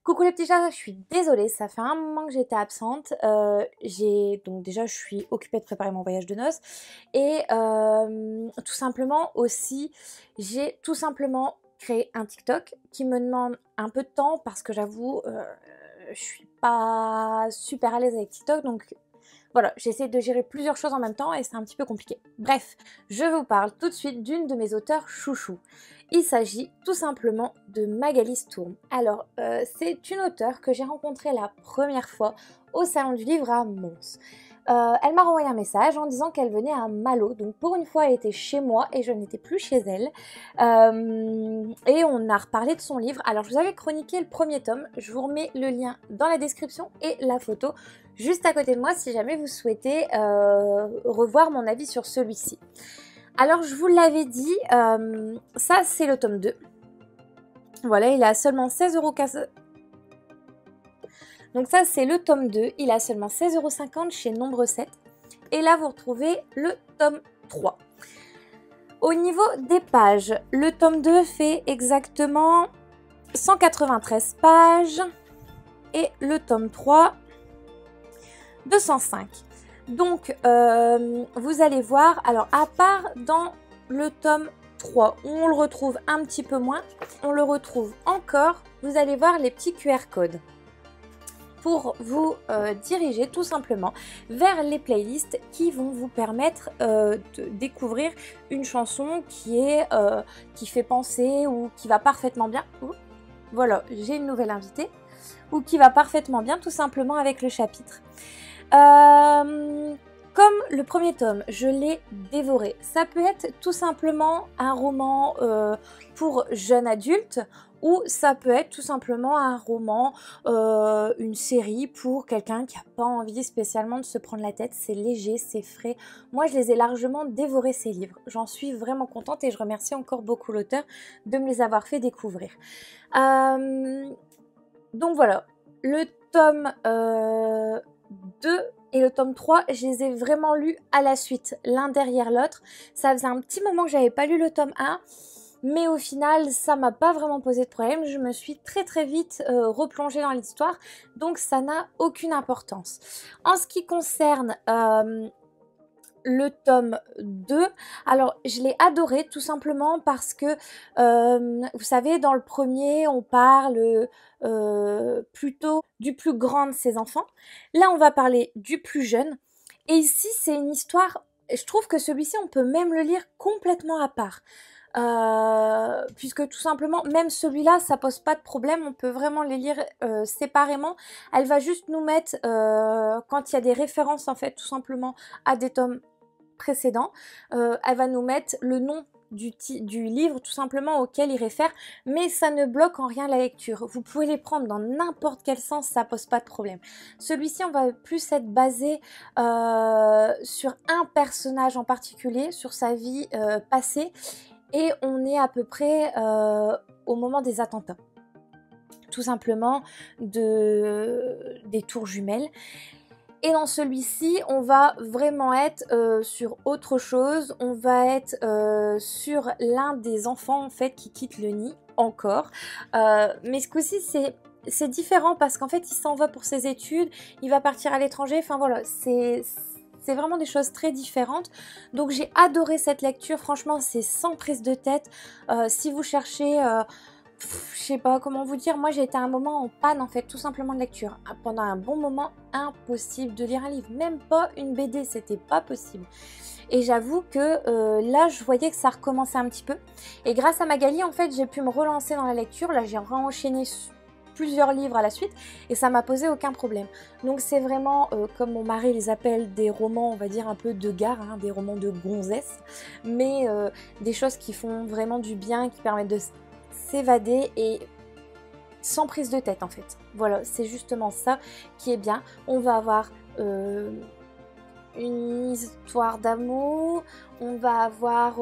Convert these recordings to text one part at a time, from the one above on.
Coucou les petits chats, je suis désolée, ça fait un moment que j'étais absente. Donc déjà je suis occupée de préparer mon voyage de noces et tout simplement aussi j'ai tout simplement créé un TikTok qui me demande un peu de temps parce que j'avoue je suis pas super à l'aise avec TikTok, donc voilà, j'essaie de gérer plusieurs choses en même temps et c'est un petit peu compliqué. Bref, je vous parle tout de suite d'une de mes auteurs chouchou. Il s'agit tout simplement de Magali Stourm. Alors, c'est une auteure que j'ai rencontrée la première fois au Salon du Livre à Mons. Elle m'a renvoyé un message en disant qu'elle venait à Malo, donc pour une fois elle était chez moi et je n'étais plus chez elle. Et on a reparlé de son livre. Alors je vous avais chroniqué le premier tome, je vous remets le lien dans la description et la photo juste à côté de moi si jamais vous souhaitez revoir mon avis sur celui-ci. Alors je vous l'avais dit, ça c'est le tome 2. Voilà, il a seulement 16,50 €. Donc ça c'est le tome 2, il a seulement 16,50 € chez Nombre 7. Et là vous retrouvez le tome 3. Au niveau des pages, le tome 2 fait exactement 193 pages et le tome 3 205. Donc vous allez voir, alors à part dans le tome 3 où on le retrouve un petit peu moins, on le retrouve encore, vous allez voir les petits QR codes pour vous diriger tout simplement vers les playlists qui vont vous permettre de découvrir une chanson qui fait penser ou qui va parfaitement bien. Ouh, voilà, j'ai une nouvelle invitée. Ou qui va parfaitement bien tout simplement avec le chapitre. Comme le premier tome, je l'ai dévoré. Ça peut être tout simplement un roman pour jeunes adultes ou ça peut être tout simplement un roman, une série pour quelqu'un qui n'a pas envie spécialement de se prendre la tête. C'est léger, c'est frais. Moi, je les ai largement dévorés ces livres. J'en suis vraiment contente et je remercie encore beaucoup l'auteur de me les avoir fait découvrir. Donc voilà, le tome 2 et le tome 3, je les ai vraiment lus à la suite, l'un derrière l'autre. Ça faisait un petit moment que j'avais pas lu le tome 1, mais au final, ça m'a pas vraiment posé de problème. Je me suis très vite replongée dans l'histoire, donc ça n'a aucune importance. En ce qui concerne le tome 2, alors je l'ai adoré tout simplement parce que vous savez, dans le premier on parle plutôt du plus grand de ses enfants. Là on va parler du plus jeune et ici c'est une histoire, je trouve que celui-ci on peut même le lire complètement à part. Puisque tout simplement, même celui-là, ça pose pas de problème, on peut vraiment les lire séparément. Elle va juste nous mettre, quand il y a des références en fait, tout simplement à des tomes précédents, elle va nous mettre le nom du livre tout simplement auquel il réfère, mais ça ne bloque en rien la lecture. Vous pouvez les prendre dans n'importe quel sens, ça pose pas de problème. Celui-ci, on va plus être basé sur un personnage en particulier, sur sa vie passée, et on est à peu près au moment des attentats, tout simplement des tours jumelles. Et dans celui-ci, on va vraiment être sur autre chose. On va être sur l'un des enfants en fait qui quitte le nid encore. Mais ce coup-ci, c'est différent parce qu'en fait, il s'en va pour ses études. Il va partir à l'étranger. Enfin voilà, c'est vraiment des choses très différentes. Donc j'ai adoré cette lecture. Franchement, c'est sans prise de tête. Si vous cherchez... je sais pas comment vous dire, moi j'ai été à un moment en panne en fait, tout simplement de lecture. Pendant un bon moment, impossible de lire un livre, même pas une BD, c'était pas possible. Et j'avoue que là je voyais que ça recommençait un petit peu. Et grâce à Magali en fait j'ai pu me relancer dans la lecture, là j'ai enchaîné plusieurs livres à la suite et ça m'a posé aucun problème. Donc c'est vraiment, comme mon mari les appelle, des romans on va dire un peu de gare, hein, des romans de gonzesse, mais des choses qui font vraiment du bien, qui permettent de s'évader et sans prise de tête en fait. Voilà, c'est justement ça qui est bien. On va avoir une histoire d'amour, on va avoir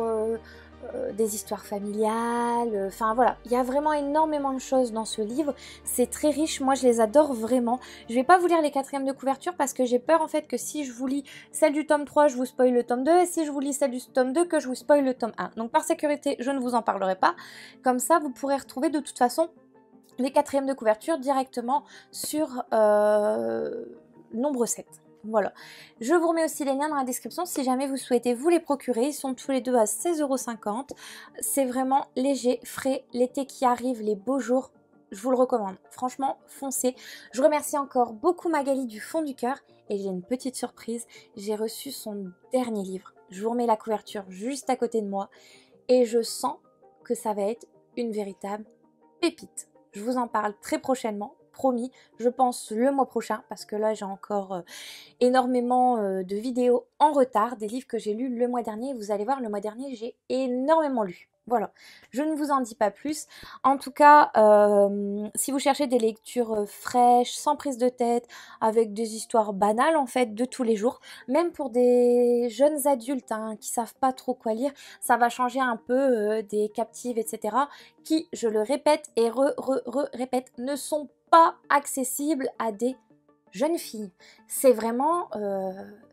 des histoires familiales, enfin voilà, il y a vraiment énormément de choses dans ce livre, c'est très riche, moi je les adore vraiment. Je vais pas vous lire les quatrièmes de couverture parce que j'ai peur en fait que si je vous lis celle du tome 3, je vous spoil le tome 2, et si je vous lis celle du tome 2, que je vous spoil le tome 1. Donc par sécurité, je ne vous en parlerai pas, comme ça vous pourrez retrouver de toute façon les quatrièmes de couverture directement sur nombre 7. Voilà, je vous remets aussi les liens dans la description si jamais vous souhaitez vous les procurer. Ils sont tous les deux à 16,50 €. C'est vraiment léger, frais, l'été qui arrive, les beaux jours, je vous le recommande. Franchement, foncez. Je remercie encore beaucoup Magali du fond du cœur et j'ai une petite surprise. J'ai reçu son dernier livre. Je vous remets la couverture juste à côté de moi et je sens que ça va être une véritable pépite. Je vous en parle très prochainement. Promis, je pense le mois prochain parce que là j'ai encore énormément de vidéos en retard, des livres que j'ai lus le mois dernier. Vous allez voir, le mois dernier j'ai énormément lu. Voilà, je ne vous en dis pas plus. En tout cas, si vous cherchez des lectures fraîches, sans prise de tête, avec des histoires banales en fait de tous les jours, même pour des jeunes adultes hein, qui savent pas trop quoi lire, ça va changer un peu des captives, etc. qui, je le répète et répète, ne sont pas accessibles à des jeunes filles. C'est vraiment,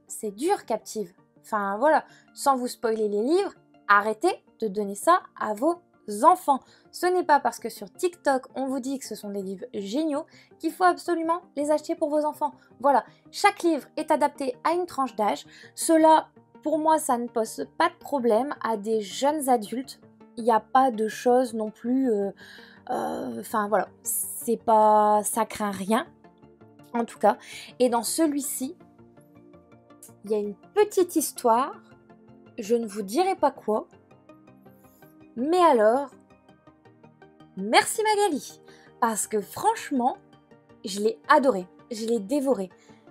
c'est dur captive. Enfin voilà, sans vous spoiler les livres, arrêtez de donner ça à vos enfants. Ce n'est pas parce que sur TikTok on vous dit que ce sont des livres géniaux qu'il faut absolument les acheter pour vos enfants. Voilà, chaque livre est adapté à une tranche d'âge. Cela, pour moi, ça ne pose pas de problème à des jeunes adultes. Il n'y a pas de choses non plus... Enfin voilà, c'est pas... ça craint rien. En tout cas, et dans celui-ci, il y a une petite histoire, je ne vous dirai pas quoi, mais alors, merci Magali, parce que franchement, je l'ai adoré, je l'ai dévoré.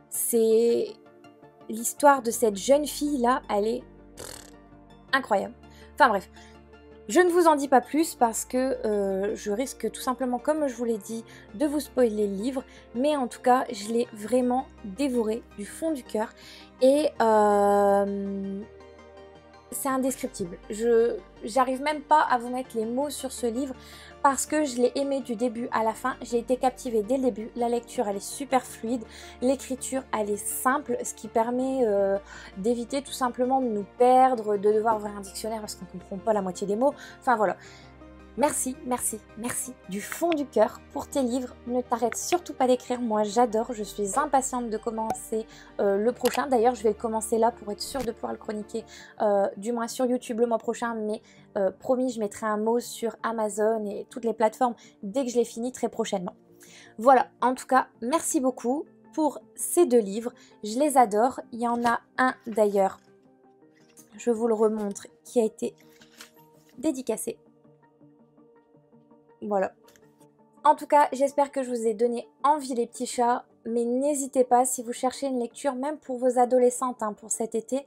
C'est l'histoire de cette jeune fille-là, elle est incroyable. Enfin bref, je ne vous en dis pas plus parce que je risque tout simplement, comme je vous l'ai dit, de vous spoiler le livre. Mais en tout cas, je l'ai vraiment dévoré du fond du cœur. Et c'est indescriptible. J'arrive même pas à vous mettre les mots sur ce livre parce que je l'ai aimé du début à la fin. J'ai été captivée dès le début. La lecture, elle est super fluide. L'écriture, elle est simple, ce qui permet d'éviter tout simplement de nous perdre, de devoir ouvrir un dictionnaire parce qu'on ne comprend pas la moitié des mots. Enfin voilà. Merci, merci, merci du fond du cœur pour tes livres. Ne t'arrête surtout pas d'écrire, moi j'adore, je suis impatiente de commencer le prochain. D'ailleurs je vais le commencer là pour être sûre de pouvoir le chroniquer du moins sur YouTube le mois prochain. Mais promis, je mettrai un mot sur Amazon et toutes les plateformes dès que je l'ai fini très prochainement. Voilà, en tout cas, merci beaucoup pour ces deux livres, je les adore. Il y en a un d'ailleurs, je vous le remontre, qui a été dédicacé. Voilà. En tout cas, j'espère que je vous ai donné envie les petits chats, mais n'hésitez pas, si vous cherchez une lecture, même pour vos adolescentes, hein, pour cet été,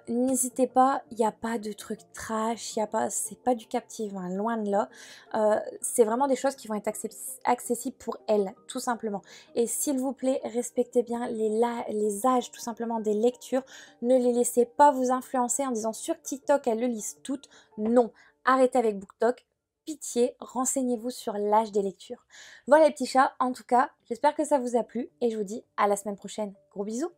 n'hésitez pas, il n'y a pas de trucs trash, c'est pas du captive, hein, loin de là. C'est vraiment des choses qui vont être accessibles pour elles, tout simplement. Et s'il vous plaît, respectez bien les âges, tout simplement, des lectures. Ne les laissez pas vous influencer en disant sur TikTok, elles le lisent toutes. Non, arrêtez avec BookTok. Pitié, renseignez-vous sur l'âge des lectures. Voilà les petits chats, en tout cas, j'espère que ça vous a plu et je vous dis à la semaine prochaine. Gros bisous!